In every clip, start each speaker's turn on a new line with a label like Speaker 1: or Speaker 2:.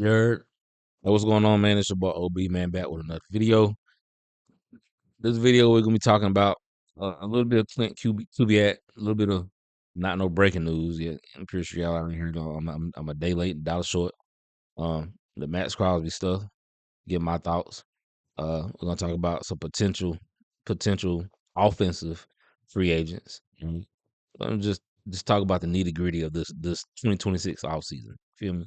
Speaker 1: Nerd. Hey, what's going on, man? It's your boy OB, man, back with another video. This video, we're gonna be talking about a little bit of Clint Kubiak, a little bit of not no breaking news yet. I'm pretty sure y'all already heard. I'm a day late, dollar short. The Max Crosby stuff. Give my thoughts. We're gonna talk about some potential offensive free agents. Let me just talk about the nitty gritty of this 2026 offseason. Feel me?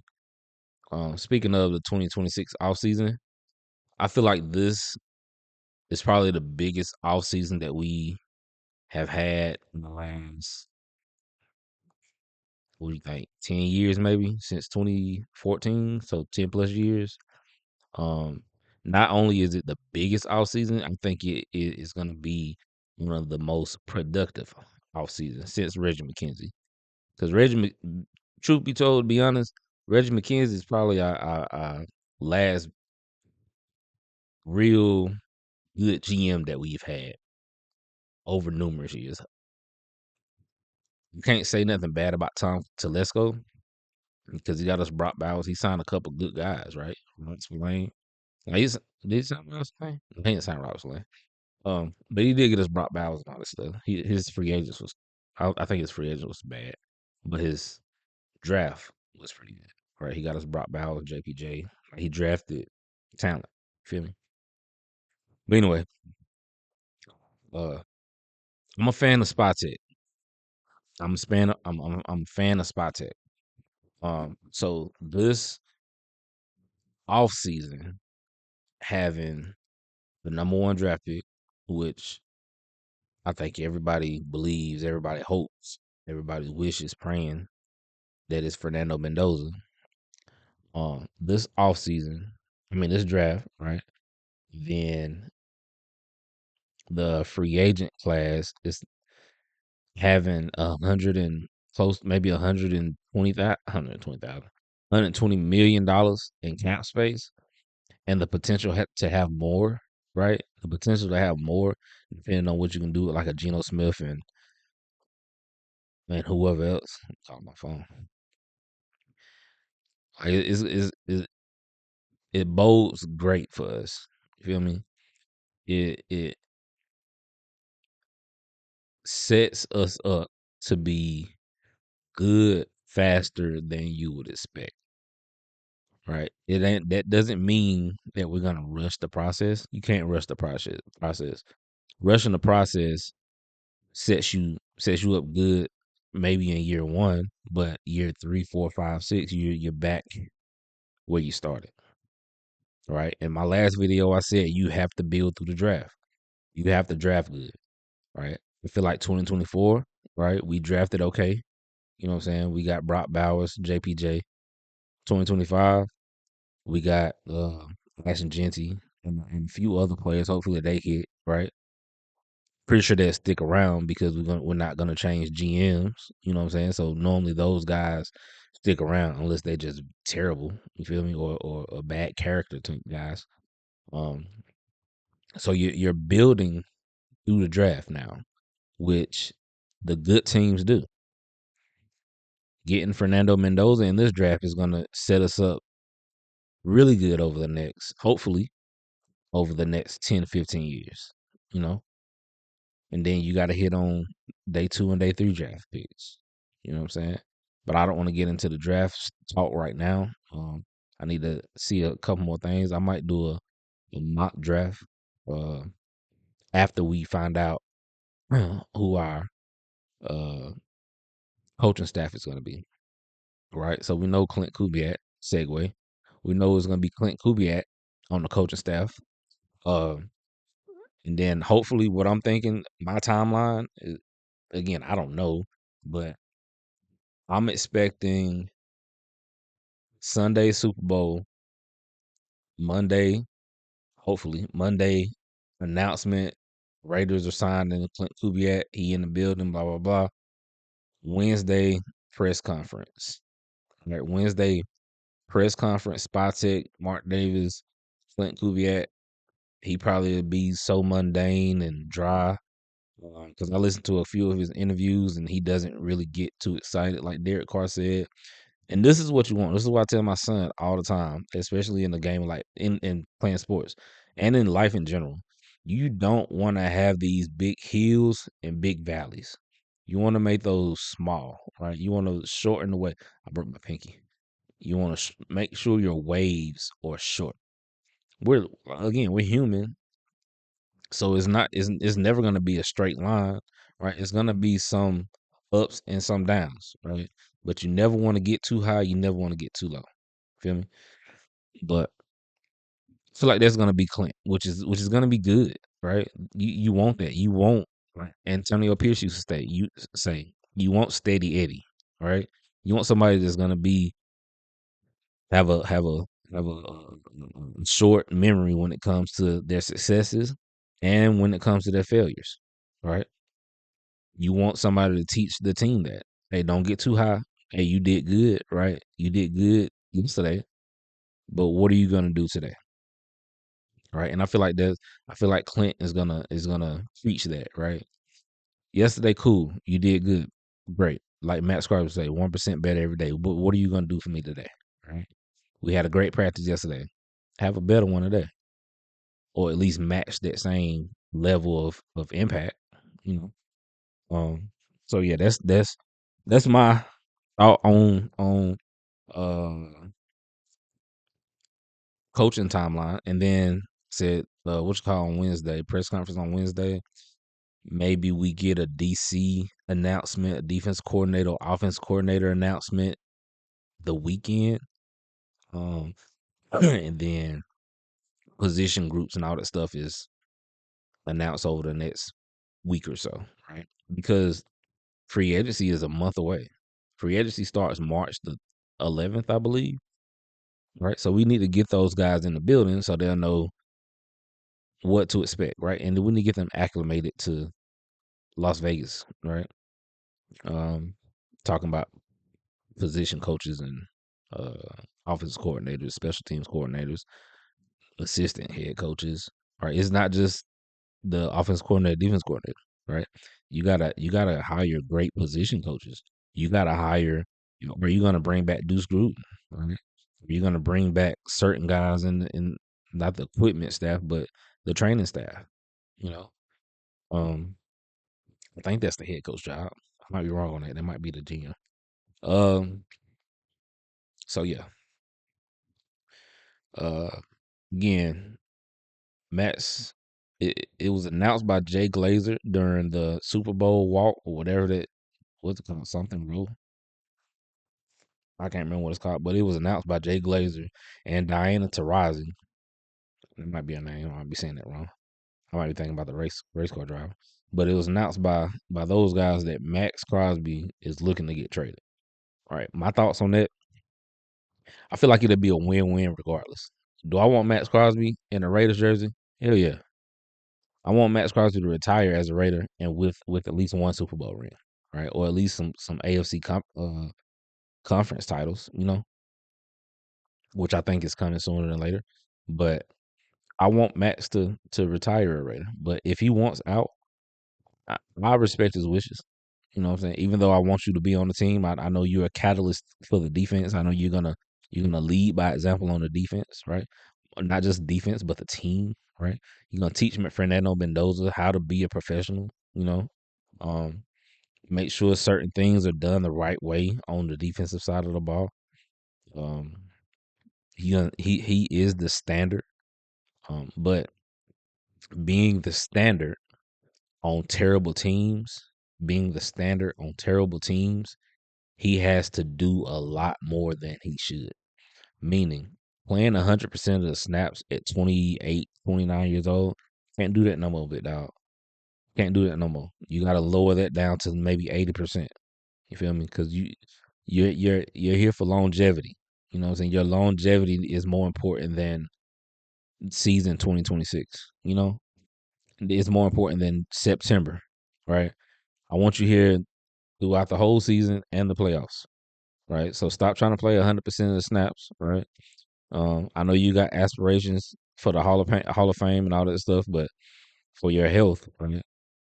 Speaker 1: Speaking of the 2026 offseason, I feel like this is probably the biggest offseason that we have had in the last, what do you think, 10 years maybe, since 2014, so 10 plus years. Um, Not only is it the biggest offseason, I think it is going to be one of the most productive offseasons since Reggie McKenzie. Because truth be told, to be honest, Reggie McKenzie is probably our last real good GM that we've had over numerous years. You can't say nothing bad about Tom Telesco because he got us Brock Bowers. He signed a couple good guys, right? Lance Lane. Did he sign Ross Lane? He didn't sign Ross Lane. But he did get us Brock Bowers and all this stuff. His free agents was, I think his free agent was bad, but his draft was pretty good, right? He got us Brock Bowers, JPJ. He drafted talent. Feel me? But anyway, uh, I'm a fan of Spottek. I'm a fan of Spottek. So this off season having the number one draft pick, which I think everybody believes, everybody hopes, everybody wishes, praying that it's Fernando Mendoza. This off season, this draft, right? Then the free agent class is having 100 and close, maybe 120,000, 120,000, $120 million in cap space, and the potential to have more, right? The potential to have more, depending on what you can do, like a Geno Smith and whoever else. I'm talking my phone. Like it bodes great for us. You feel me? It sets us up to be good faster than you would expect. Right? It ain't that doesn't mean that we're gonna rush the process. You can't rush the process. Rushing the process sets you up good maybe in year one, but year 3, 4, 5, 6, you're back where you started. Right. In my last video, I said you have to build through the draft. You have to draft good. Right. I feel like 2024, right? We drafted okay. You know what I'm saying? We got Brock Bowers, JPJ. 2025, we got Ashton Genty and a few other players. Hopefully they hit, right? Pretty sure they'll stick around because we're not gonna change GMs. You know what I'm saying? So normally those guys stick around unless they're just terrible. You feel me? Or a bad character type guys. Um, so you're building through the draft now, which the good teams do. Getting Fernando Mendoza in this draft is gonna set us up really good over the next, hopefully, over the next 10, 15 years. You know, and then you got to hit on day 2 and day 3 draft picks. You know what I'm saying? But I don't want to get into the draft talk right now. I need to see a couple more things. I might do a mock draft uh, after we find out who our uh, coaching staff is going to be. Right? So we know Clint Kubiak, segue. We know it's going to be Clint Kubiak on the coaching staff. Uh, and then hopefully what I'm thinking, my timeline is, again, I don't know, but I'm expecting Sunday Super Bowl, Monday, hopefully Monday announcement. Raiders are signing Clint Kubiak. He in the building. Blah blah blah. Wednesday press conference. All right, Wednesday press conference. Spottek, Mark Davis, Clint Kubiak. He probably would be so mundane and dry because I listened to a few of his interviews and he doesn't really get too excited, like Derek Carr said. And this is what you want. This is what I tell my son all the time, especially in the game, like in playing sports and in life in general. You don't want to have these big hills and big valleys. You want to make those small, right? You want to shorten the way. I broke my pinky. You want to make sure your waves are short. We're human, so it's never going to be a straight line, right? It's going to be some ups and some downs, right? But you never want to get too high. You never want to get too low. Feel me? But I feel like that's gonna be Clint, which is gonna be good, right? You want that. You want right. Antonio Pierce used to say you want steady Eddie, right? You want somebody that's gonna be have a short memory when it comes to their successes and when it comes to their failures, right? You want somebody to teach the team that. Hey, don't get too high. Hey, you did good, right? You did good yesterday, but what are you gonna do today? Right. And I feel like Clint is gonna preach that, right? Yesterday, cool. You did good. Great. Like Matt Scarr would say, 1% better every day. But what are you gonna do for me today? Right. We had a great practice yesterday. Have a better one today. Or at least match that same level of impact, you know. So yeah, that's my thought on uh coaching timeline. And then said what you call on Wednesday, press conference on Wednesday. Maybe we get a DC announcement, a defense coordinator, offense coordinator announcement the weekend. Um, and then position groups and all that stuff is announced over the next week or so, right? Because free agency is a month away. Free agency starts March the 11th, I believe, right? So we need to get those guys in the building so they'll know what to expect, right? And then we need to get them acclimated to Las Vegas, right? Um, talking about position coaches and offensive coordinators, special teams coordinators, assistant head coaches. Right, it's not just the offense coordinator, defense coordinator. Right, you gotta hire great position coaches. You gotta hire. Are you gonna bring back Deuce Gruden? Right, are you gonna bring back certain guys in not the equipment staff, but the training staff? You know, um, I think that's the head coach job. I might be wrong on that. That might be the GM. Um, so yeah, uh, again, Matt's it was announced by Jay Glazer during the Super Bowl walk or whatever that what's it called, something rule. I can't remember what it's called, but it was announced by Jay Glazer and Diana Taurasi. It might be a name. I might be saying that wrong. I might be thinking about the race car driver. But it was announced by those guys that Max Crosby is looking to get traded. All right. My thoughts on that. I feel like it'll be a win-win regardless. Do I want Max Crosby in a Raiders jersey? Hell yeah. I want Max Crosby to retire as a Raider and with at least one Super Bowl ring, right? Or at least some AFC conference titles, which I think is coming sooner than later. But I want Max to retire a Raider. But if he wants out, I respect his wishes. You know what I'm saying? Even though I want you to be on the team, I know you're a catalyst for the defense. I know you're gonna lead by example on the defense, right? Not just defense, but the team, right? You're gonna teach Fernando Mendoza how to be a professional, um, make sure certain things are done the right way on the defensive side of the ball. Um, he is the standard, but being the standard on terrible teams, being the standard on terrible teams, he has to do a lot more than he should. Meaning, playing 100% of the snaps at 28, 29 years old, can't do that no more, big dog. Can't do that no more. You got to lower that down to maybe 80%. You feel me? Because you're here for longevity. You know what I'm saying? Your longevity is more important than season 2026. It's more important than September, right? I want you here throughout the whole season and the playoffs, right? So stop trying to play 100% of the snaps, right? I know you got aspirations for the Hall of Fame and all that stuff, but for your health, right,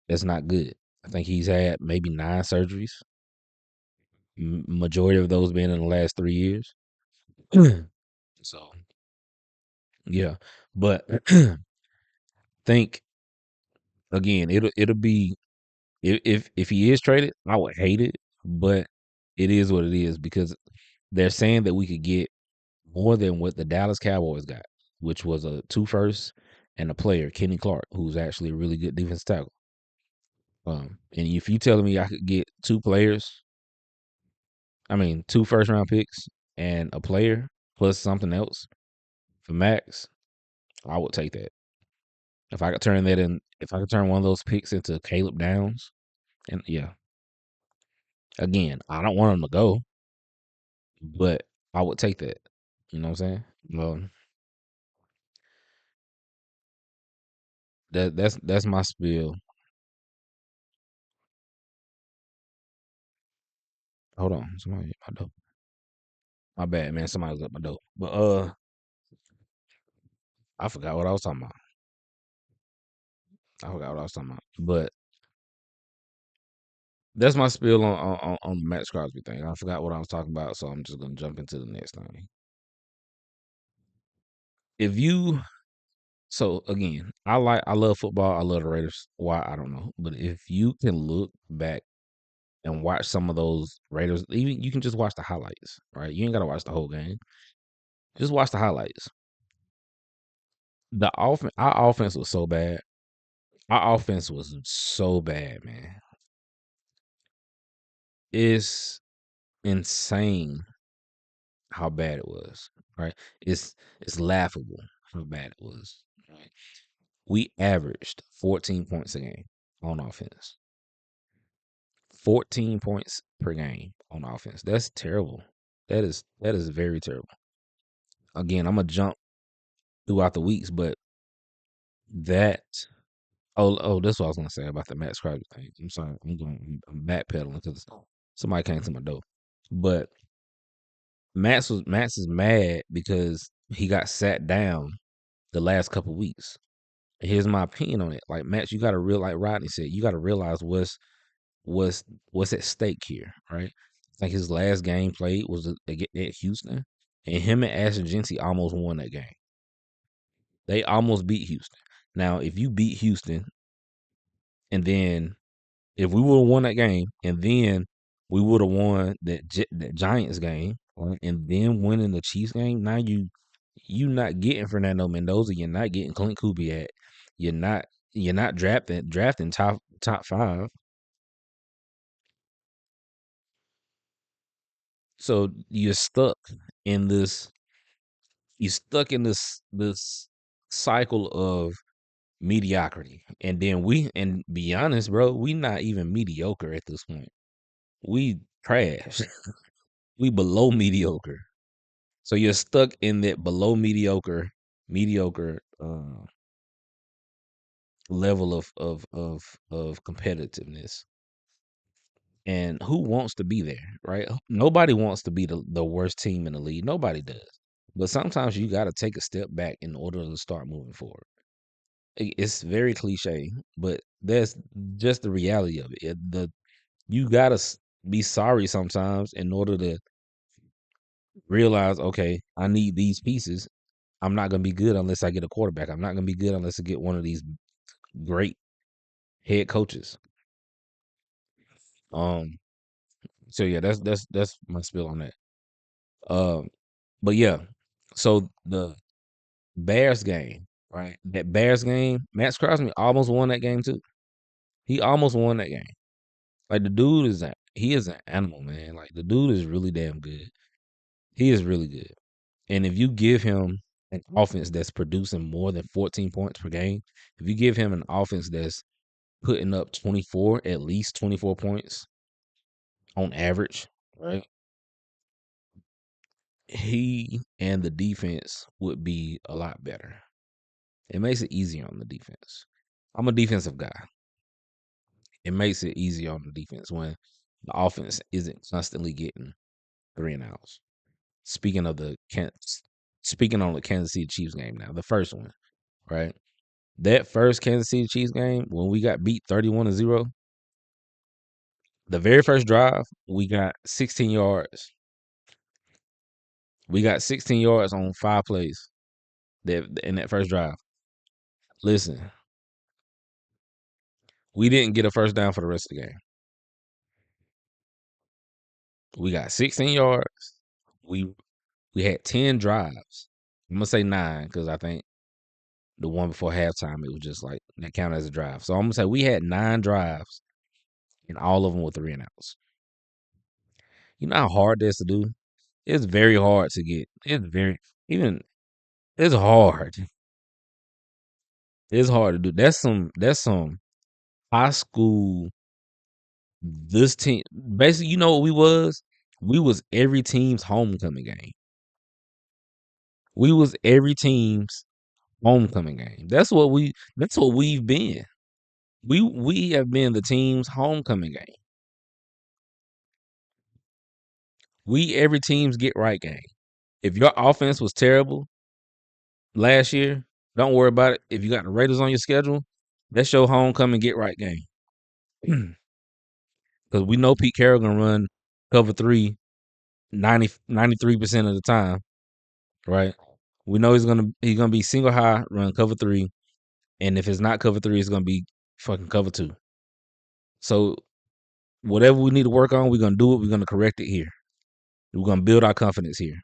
Speaker 1: that's not good. I think he's had maybe 9 surgeries. Majority of those being in the last 3 years. So yeah, but think again, it'll be if he is traded, I would hate it, but it is what it is because they're saying that we could get more than what the Dallas Cowboys got, which was a 2 firsts and a player, Kenny Clark, who's actually a really good defense tackle. And if you telling me I could get 2 players, I mean 2 first round picks and a player plus something else for max, I would take that. If I could turn that in, if I could turn one of those picks into Caleb Downs, and yeah, again, I don't want him to go, but I would take that. You know what I'm saying? Well, that's my spiel. Hold on, somebody at my door. My bad, man. Somebody's at my door. But I forgot what I was talking about. I forgot what I was talking about. But that's my spiel on the Max Crosby thing. I forgot what I was talking about, so I'm just gonna jump into the next thing. If you so again, I love football. I love the Raiders. Why I don't know, but if you can look back and watch some of those Raiders, even you can just watch the highlights, right? You ain't gotta watch the whole game. Just watch the highlights. Our offense was so bad. Our offense was so bad, man. It's insane how bad it was, right? It's laughable how bad it was, right? We averaged 14 points a game on offense. 14 points per game on offense. That's terrible. That is very terrible. Again, I'm gonna jump throughout the weeks, but that that's what I was gonna say about the Max Crosby thing. I'm sorry, I'm backpedaling because somebody came to my door. But Max is mad because he got sat down the last couple weeks. Here's my opinion on it. Like Max, you gotta real like Rodney said, you gotta realize what's what's at stake here, right? Like his last game played was at Houston, and him and Ashton Genty almost won that game. They almost beat Houston. Now, if you beat Houston, and then if we would have won that game, and then we would have won that Giants game, right? And then winning the Chiefs game, now you not getting Fernando Mendoza, you're not getting Clint Kubiak, you're not you're not drafting top five. So you're stuck in this cycle of mediocrity. And then and be honest, bro, we not even mediocre at this point. We trash. We below mediocre. So you're stuck in that below mediocre level of competitiveness. And who wants to be there, right? Nobody wants to be the worst team in the league. Nobody does. But sometimes you got to take a step back in order to start moving forward. It's very cliche, but that's just the reality of it. You got to be sorry sometimes in order to realize, okay, I need these pieces. I'm not going to be good unless I get a quarterback. I'm not going to be good unless I get one of these great head coaches. Um. So yeah, that's my spill on that. Um. But yeah, so the Bears game, right? That Bears game, Max Crosby almost won that game too. He almost won that game. Like the dude he is an animal, man. Like the dude is really damn good. He is really good. And if you give him an offense that's producing more than 14 points per game, if you give him an offense that's putting up 24, at least 24 points on average, right? He and the defense would be a lot better. It makes it easier on the defense. I'm a defensive guy. It makes it easier on the defense when the offense isn't constantly getting 3 and outs. Speaking of speaking on the Kansas City Chiefs game now, the first one, right? That first Kansas City Chiefs game when we got beat 31-0, The very first drive, we got 16 yards. We got 16 yards on 5 plays in that first drive. Listen, we didn't get a first down for the rest of the game. We got 16 yards. We we had 10 drives. I'm gonna say 9 because I think the one before halftime it was just like that counted as a drive. So I'm gonna say we had 9 drives, and all of them were 3 and outs. You know how hard that's to do? It's very hard to get. Even it's hard. It's hard to do. That's some high school. This team basically, you know what we was? We was every team's homecoming game. We was every team's homecoming game. That's what we've been. We have been the team's homecoming game. We every team's get right game. If your offense was terrible last year, don't worry about it. If you got the Raiders on your schedule, that's your homecoming get right game. Because we know Pete Carroll gonna run cover 3 93% of the time, right? We know he's gonna be single high, run cover 3, and if it's not cover 3, it's gonna be fucking cover 2. So whatever we need to work on, we're gonna do it. We're gonna correct it here. We're gonna build our confidence here,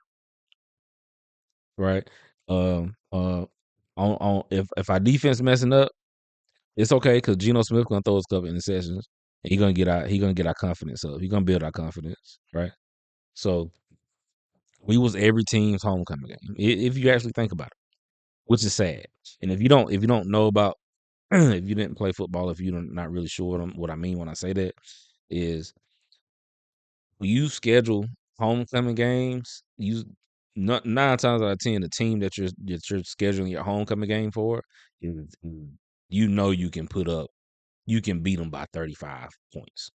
Speaker 1: right? Um, uh, on if our defense messing up, it's okay because Geno Smith gonna throw us a couple interceptions. And he gonna get our confidence up. He gonna build our confidence, right? So we was every team's homecoming game. If you actually think about it, which is sad. And if you don't know about if you didn't play football, if you're not really sure what I mean when I say that, is when you schedule homecoming games, 9 times out of 10, the team that you're scheduling your homecoming game for, you know you can beat them by 35 points.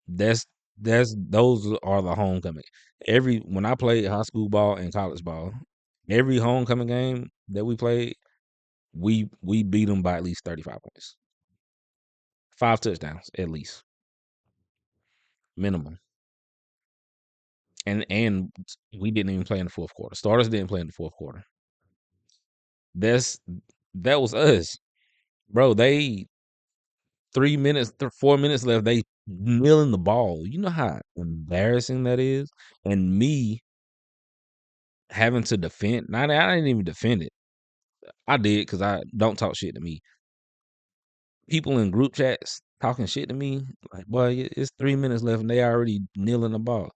Speaker 1: That's those are the homecoming. When I played high school ball and college ball, every homecoming game that we played, we beat them by at least 35 points. 5 touchdowns at least, minimum. And we didn't even play in the fourth quarter. Starters didn't play in the fourth quarter. That's that was us. Bro, they 3 minutes, 4 minutes left, they kneeling the ball. You know how embarrassing that is? And me having to defend. I didn't even defend it. I did because I don't talk shit to me. People in group chats talking shit to me, like, boy, it's 3 minutes left and they already kneeling the ball.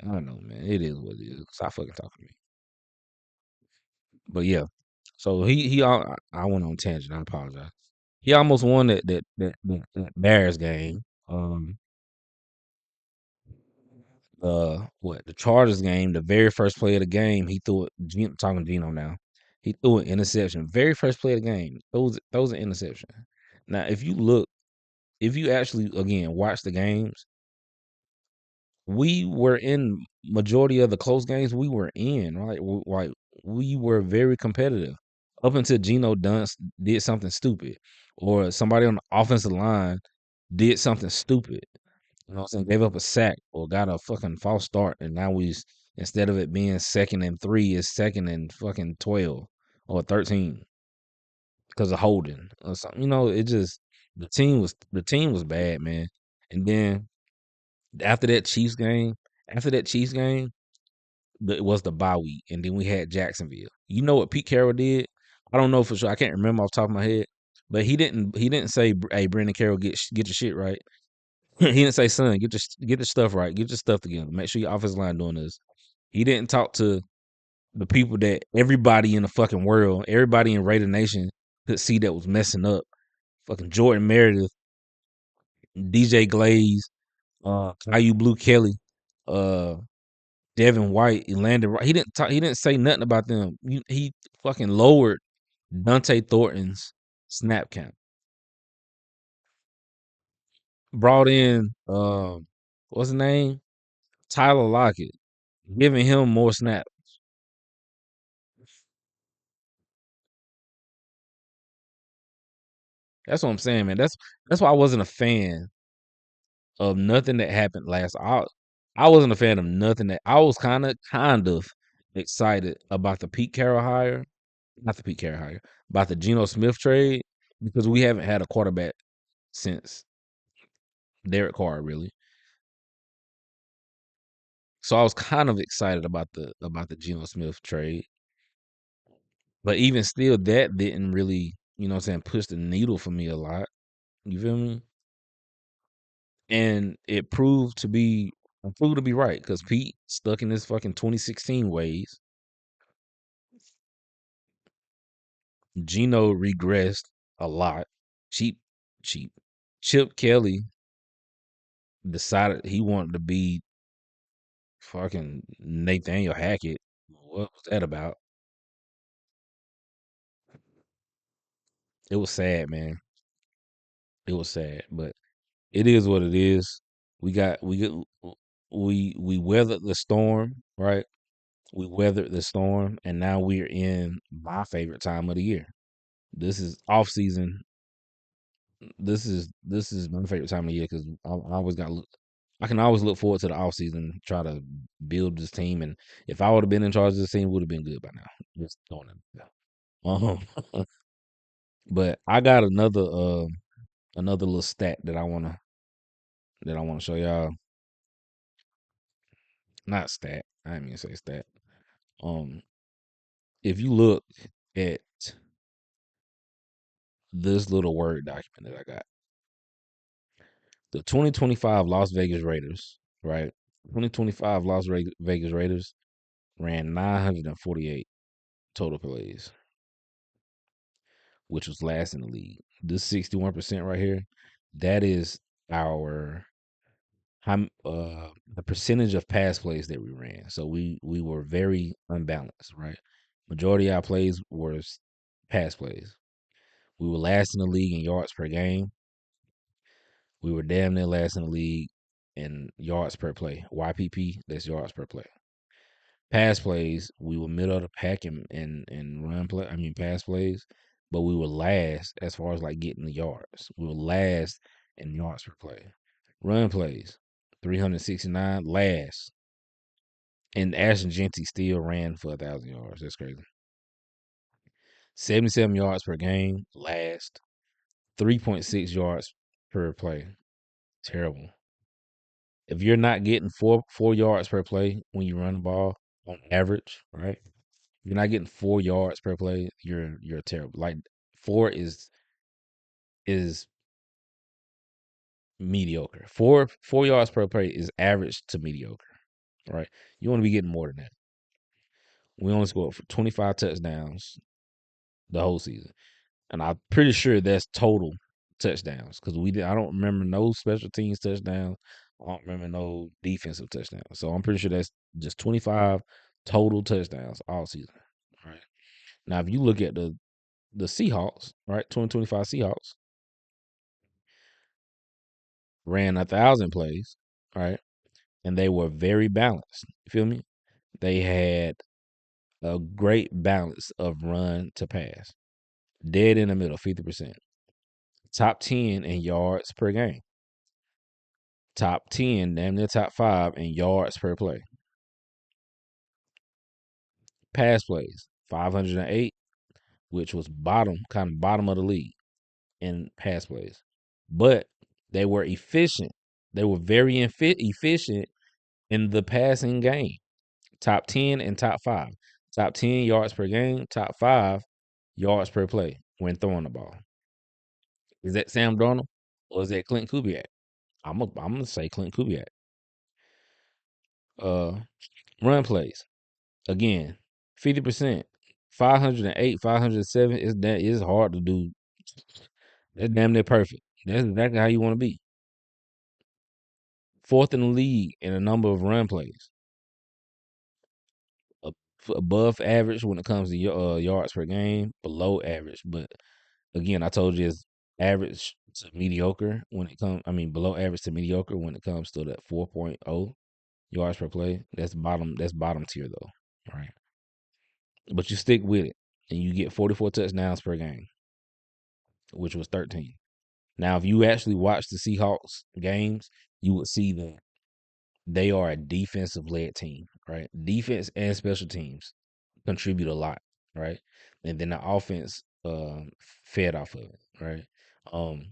Speaker 1: I don't know, man. It is what it is. Stop fucking talking to me. But yeah, so I went on a tangent. I apologize. He almost won that Bears game. What the Chargers game? The very first play of the game, he threw it. Talking to Gino now. He threw an interception. Very first play of the game. Those an interception. Now, if you actually again watch the games, we were in majority of the close games we were in, right? Like we were very competitive up until Geno Dunce did something stupid, or somebody on the offensive line did something stupid. You know what I'm saying? Gave up a sack or got a fucking false start, and now instead of it being 2nd and 3, it's 2nd and fucking 12 or 13 because of holding or something. You know, it just the team was bad, man. And then after that Chiefs game, after that Chiefs game, it was the bye week, and then we had Jacksonville. You know what Pete Carroll did? I don't know for sure. I can't remember off the top of my head, but he didn't say, "Hey, Brandon Carroll, get your shit right." He didn't say, "Son, get your stuff right. Get your stuff together. Make sure your offensive line doing this." He didn't talk to the people that everybody in the fucking world, everybody in Raider Nation could see that was messing up. Fucking Jordan Meredith, DJ Glaze, Caillou Blue Kelly, uh, Devin White, Elandon Wright. He didn't talk. He didn't say nothing about them. He fucking lowered Dante Thornton's snap count. Brought in what's his name? Tyler Lockett, giving him more snaps. That's what I'm saying, man. That's why I wasn't a fan of nothing that happened last. I wasn't a fan of nothing that I was kind of excited about the Pete Carroll hire, not the Pete Carroll hire, about the Geno Smith trade because we haven't had a quarterback since Derek Carr, really. So I was kind of excited about the Geno Smith trade, but even still, that didn't really, you know, what I'm saying, push the needle for me a lot. You feel me? And it proved to be right because Pete stuck in his fucking 2016 ways. Geno regressed a lot. Cheap, cheap. Chip Kelly decided he wanted to be fucking Nathaniel Hackett. What was that about? It was sad, man. It was sad, but it is what it is. We got we weathered the storm, right? We weathered the storm, and now we're in my favorite time of the year. This is off season. This is my favorite time of the year because I always got I can always look forward to the off season, try to build this team, and if I would have been in charge of this team, would have been good by now. Just throwing it. But I got another little stat that I wanna show y'all. Not stat. I didn't mean to say stat. Um, if you look at this little word document that I got, the 2025 Las Vegas Raiders, right? 2025 Vegas Raiders ran 948 total plays, which was last in the league. This 61% right here, that is our the percentage of pass plays that we ran. So we were very unbalanced, right? Majority of our plays were pass plays. We were last in the league in yards per game. We were damn near last in the league in yards per play. YPP, that's yards per play. Pass plays, we were middle of the pack in run play. I mean pass plays, but we were last as far as like getting the yards. We were last in yards per play. Run plays, 369, last. And Ashton Genty still ran for 1,000 yards. That's crazy. 77 yards per game, last. 3.6 yards per play. Terrible. If you're not getting four yards per play when you run the ball on average, right? You're not getting 4 yards per play. You're terrible. Like four is mediocre. Four yards per play is average to mediocre, right? You want to be getting more than that. We only scored for 25 touchdowns the whole season, and I'm pretty sure that's total touchdowns because we did. I don't remember no special teams touchdowns. I don't remember no defensive touchdowns. So I'm pretty sure that's just 25 total touchdowns all season. Right now, if you look at the Seahawks, right, 2025 Seahawks ran 1,000 plays, right, and they were very balanced. You feel me? They had a great balance of run to pass, dead in the middle, 50%. Top 10 in yards per game. Top 10, damn near top 5 in yards per play. Pass plays, 508, which was kind of bottom of the league in pass plays. But they were efficient. They were very efficient in the passing game. Top 10 and top 5. Top 10 yards per game, top 5 yards per play when throwing the ball. Is that Sam Darnold or is that Clint Kubiak? I'm gonna say Clint Kubiak. Uh, run plays again, 50%, 508, 507. It's hard to do. That's damn near perfect. That's exactly how you want to be. Fourth in the league in a number of run plays, above average when it comes to yards per game, below average. But again, I told you it's average to mediocre when it comes. I mean, below average to mediocre when it comes to that 4.0 yards per play. That's bottom. That's bottom tier though, right? But you stick with it, and you get 44 touchdowns per game, which was 13. Now, if you actually watch the Seahawks games, you would see that they are a defensive led team, right? Defense and special teams contribute a lot, right? And then the offense fed off of it, right? Um,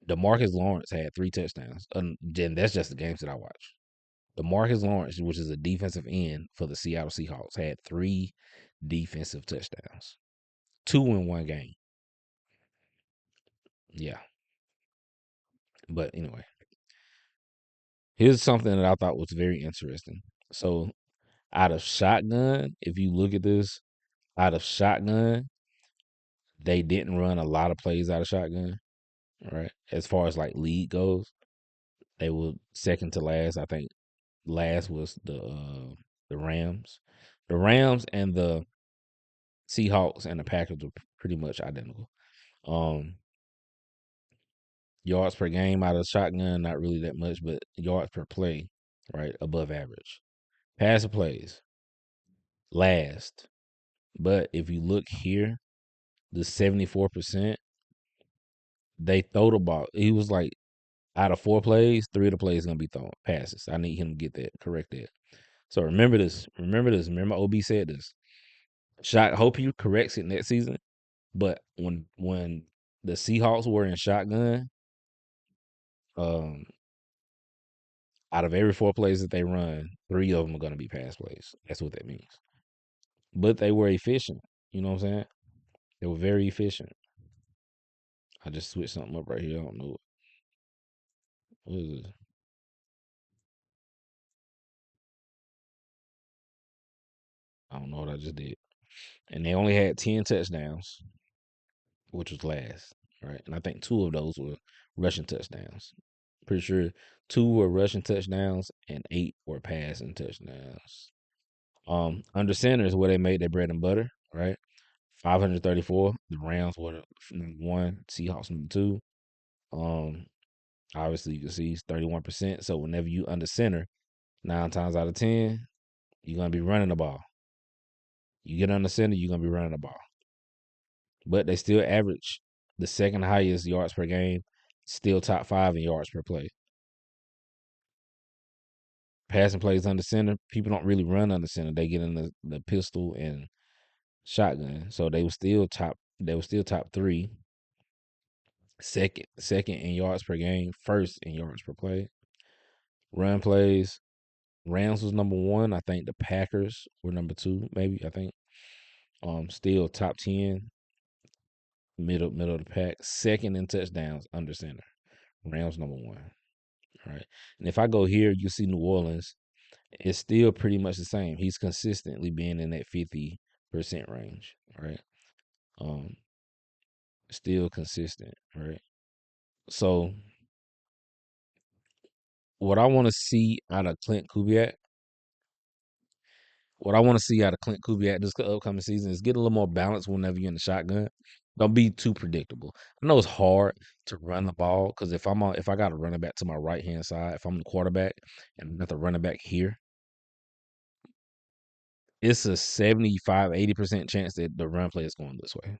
Speaker 1: DeMarcus Lawrence had 3 touchdowns. Then that's just the games that I watch. DeMarcus Lawrence, which is a defensive end for the Seattle Seahawks, had 3 defensive touchdowns, 2 in 1 game. Yeah, but anyway, here's something that I thought was very interesting. So, out of shotgun, if you look at this, out of shotgun, they didn't run a lot of plays out of shotgun, right? As far as like lead goes, they were second to last. I think last was the Rams. The Rams and the Seahawks and the Packers were pretty much identical. Um, Yards per game out of shotgun, not really that much, but yards per play, right, above average. Passing plays, last. But if you look here, the 74%, they throw the ball. He was like, out of 4 plays, 3 of the plays gonna be thrown passes. I need him to get that, correct that. So remember this. Remember this. Remember OB said this. Shot. Hope he corrects it next season. But when the Seahawks were in shotgun, um, out of every 4 plays that they run, 3 of them are gonna be pass plays. That's what that means. But they were efficient. You know what I'm saying? They were very efficient. I just switched something up right here. I don't know what is it. I don't know what I just did. And they only had 10 touchdowns, which was last, right? And I think 2 of those were rushing touchdowns. Pretty sure 2 were rushing touchdowns and 8 were passing touchdowns. Under center is where they made their bread and butter, right? 534. The Rams were number 1, Seahawks number 2. Um, Obviously you can see it's 31%. So whenever you under center, 9 times out of 10, you're gonna be running the ball. You get under center, you're gonna be running the ball. But they still average the second highest yards per game, still top 5 in yards per play. Passing plays under center, people don't really run under center. They get in the pistol and shotgun. So they were still top 3. Second in yards per game, first in yards per play. Run plays, Rams was number 1. I think the Packers were number 2, maybe, I think. Still top 10, middle of the pack. Second in touchdowns under center. Rams number 1. Right. And if I go here, you see New Orleans. It's still pretty much the same. He's consistently being in that 50% range. Right. Um, Still consistent. Right. So what I want to see out of Clint Kubiak, this upcoming season is get a little more balance whenever you're in the shotgun. Don't be too predictable. I know it's hard to run the ball because if I got a running back to my right hand side, if I'm the quarterback and I got the running back here, it's a 75-80% chance that the run play is going this way.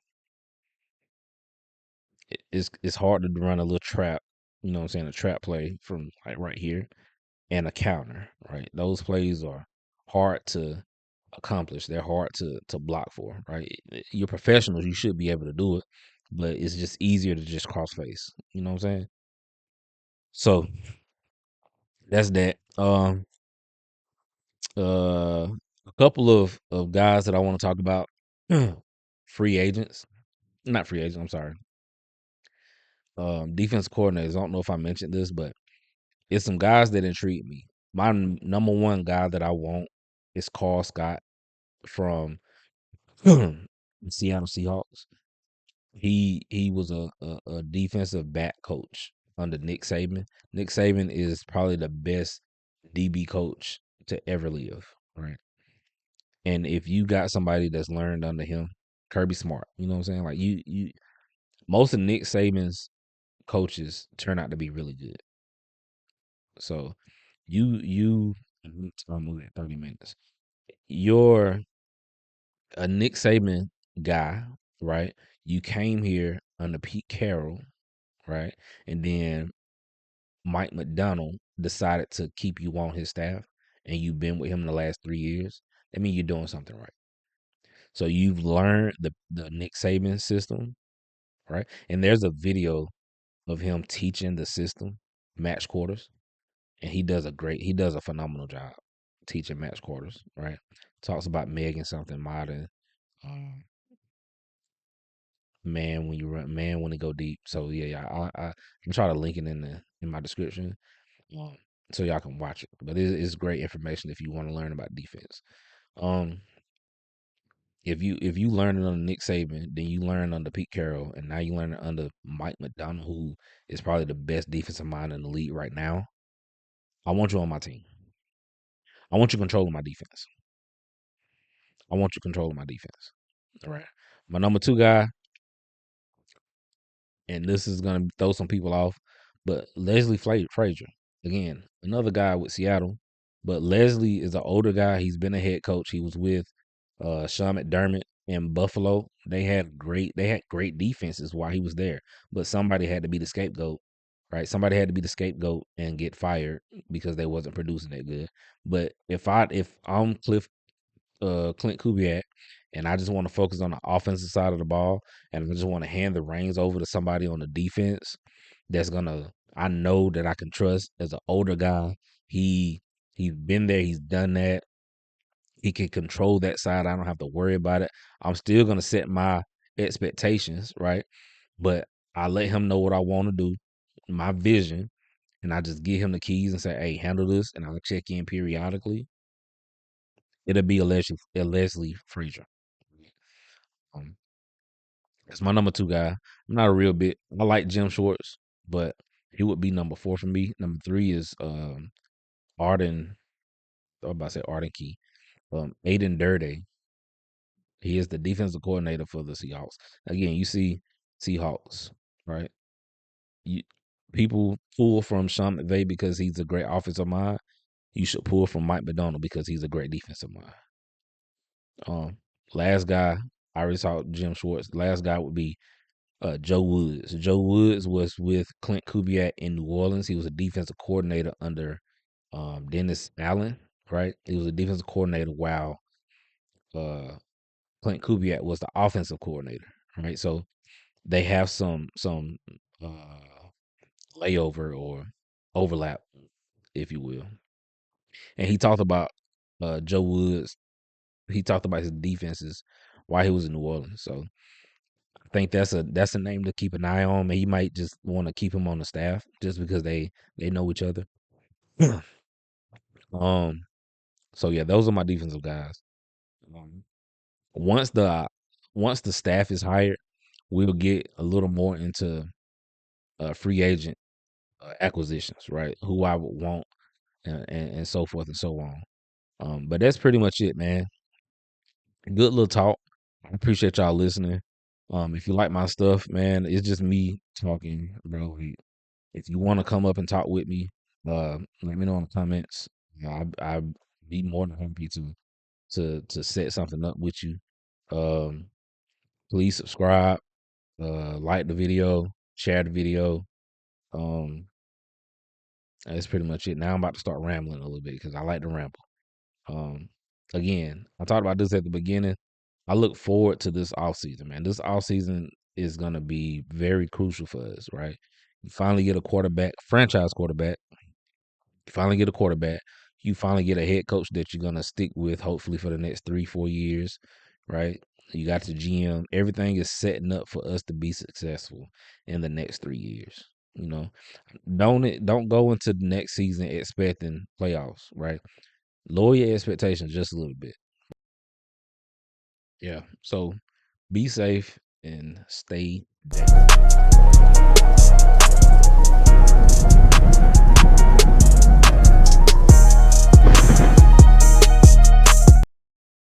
Speaker 1: It's hard to run a little trap, you know what I'm saying, a trap play from like right here and a counter, right? Those plays are hard to accomplish. They're hard to block for, right? You're professionals, you should be able to do it, but it's just easier to just cross face. You know what I'm saying? So that's that. A couple of guys that I want to talk about. Free agents. Not free agents, I'm sorry. Defense coordinators. I don't know if I mentioned this, but it's some guys that intrigue me. My number 1 guy that I want is Carl Scott from the Seattle Seahawks. He was a defensive back coach under Nick Saban. Nick Saban is probably the best DB coach to ever live, right? And if you got somebody that's learned under him, Kirby Smart, you know what I'm saying? Like you most of Nick Saban's coaches turn out to be really good. So you I'm moving at 30 minutes. You're a Nick Saban guy, right? You came here under Pete Carroll, right? And then Mike McDonald decided to keep you on his staff, and you've been with him the last 3 years. That means you're doing something right. So you've learned the Nick Saban system, right? And there's a video of him teaching the system, match quarters, and he does a phenomenal job teaching match quarters, right? Talks about Megan something modern, um, man when you run, man when it go deep. So yeah, I'm try to link it in my description, um, so y'all can watch it. But it's great information if you want to learn about defense. Um, if you learn it under Nick Saban, then you learn under Pete Carroll, and now you learn it under Mike McDonald, who is probably the best defensive mind in the league right now. I want you on my team. I want you controlling my defense. I want you controlling my defense. All right. My number two guy, and this is gonna throw some people off, but Leslie Frazier. Again, another guy with Seattle. But Leslie is an older guy. He's been a head coach. He was with Sean McDermott in Buffalo. They had great defenses while he was there. But somebody had to be the scapegoat, right? Somebody had to be the scapegoat and get fired because they wasn't producing that good. But if I'm Clint Kubiak, and I just want to focus on the offensive side of the ball, and I just want to hand the reins over to somebody on the defense that's gonna. I know that I can trust as an older guy. He he's been there. He's done that. He can control that side. I don't have to worry about it. I'm still gonna set my expectations, right? But I let him know what I want to do, my vision, and I just give him the keys and say, "Hey, handle this," and I'll check in periodically. It'll be a Leslie Frazier. Um, it's my number two guy. I'm not a real bit. I like Jim Schwartz, but he would be number four for me. Number three is Arden. I was about to say Arden Key. Aiden Durde. He is the defensive coordinator for the Seahawks. Again, you see Seahawks, right? You people pull from Sean McVay because he's a great offensive mind. You should pull from Mike McDonald because he's a great defensive mind. Um, last guy, I already saw Jim Schwartz. Last guy would be Joe Woods. Joe Woods was with Clint Kubiak in New Orleans. He was a defensive coordinator under Dennis Allen, right? He was a defensive coordinator while uh, Clint Kubiak was the offensive coordinator, right? So they have some uh, layover or overlap, if you will. And he talked about Joe Woods. He talked about his defenses while he was in New Orleans. So I think that's a name to keep an eye on. He might just want to keep him on the staff just because they know each other. um. So yeah, those are my defensive guys. Um, once the once the staff is hired, we'll get a little more into free agent acquisitions, right? Who I would want, and so forth and so on. But that's pretty much it, man. Good little talk. I appreciate y'all listening. If you like my stuff, man, it's just me talking, bro. If you want to come up and talk with me, let me know in the comments. I'd be more than happy to set something up with you. Um, please subscribe, like the video, share the video. Um, that's pretty much it. Now I'm about to start rambling a little bit because I like to ramble. Um, again, I talked about this at the beginning. I look forward to this off season, man. This off season is gonna be very crucial for us, right? You finally get a quarterback, franchise quarterback. You finally get a quarterback. You finally get a head coach that you're gonna stick with, hopefully for the next 3-4 years, right? You got the GM. Everything is setting up for us to be successful in the next 3 years. You know, don't go into the next season expecting playoffs, right? Lower your expectations just a little bit. Yeah. So be safe and stay down.